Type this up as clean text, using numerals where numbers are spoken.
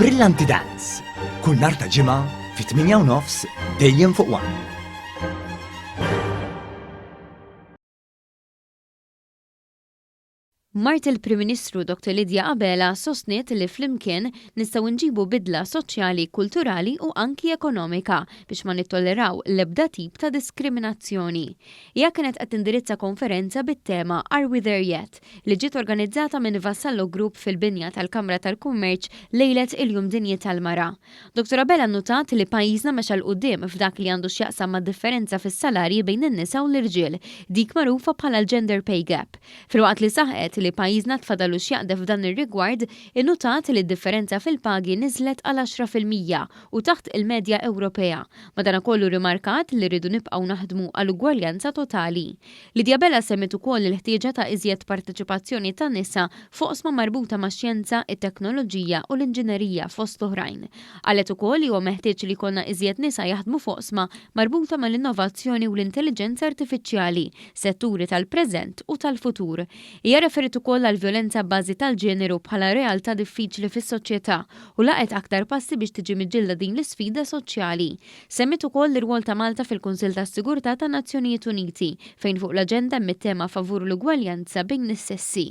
Brillanti Dance. Kull nhar ta' ġimgħa fit-8:30 dejjem fuq One. Mart il-Prim Ministru Dr. Lidja Qabela sostniet li flimkien nistgħu nġibu bidla soċjali, kulturali u anki ekonomika biex ma nittolleraw l-ebda tip ta' diskriminazzjoni. Hija kienet qed tindirizza konferenza bit-tema Are We There Yet? Li ġiet organizzata minn Vassallo Group fil-binja tal-Kamra tal-Kummerċ lejlet il-Jum Dinji tal-Mara. Dr. Qabela nnutat li pajjiżna mexa l qudiem f'dak li għandu x'jaqsam ma' differenza fis-salarji bejn in-nisa u l-irġiel, dik magħrufa bħala l-gender pay gap. Filwaqt li saħqet li pajjiżna tfadalu x'jaqdef f'dan ir-rigward, innutat li d-differenza fil-pagi niżlet għal 10% u taħt il-medja Ewropea. Madankollu rimarkat li rridu nibqgħu naħdmu għal ugwaljanza totali. Lidja Qabela semmet ukoll il-ħtieġa ta' iżjed parteċipazzjoni tan-nisa fuq oqsma marbuta max-xjenza, it-teknoloġija u l-inġinerija fost oħrajn. Qalet ukoll li huwa meħtieġ li jkollna iżjed nisa jaħdmu fuq oqsma marbuta mal-innovazzjoni u l-intelligenza artifiċjali, setturi tal-preżent u tal-futur. Hija referit ukoll għall-vjolenza bbażi tal-ġeneru bħala realtà diffiċli fis-soċjetà u laqgħet aktar passi biex tiġi miġġielda din l-isfida soċjali. Semmit ukoll l-irwol ta' Malta fil-Kunsill tas-Sigurtà tan-Nazzjonijiet Uniti fejn fuq l-aġenda mit-tema favur l-ugwaljanza bejn is-sessi.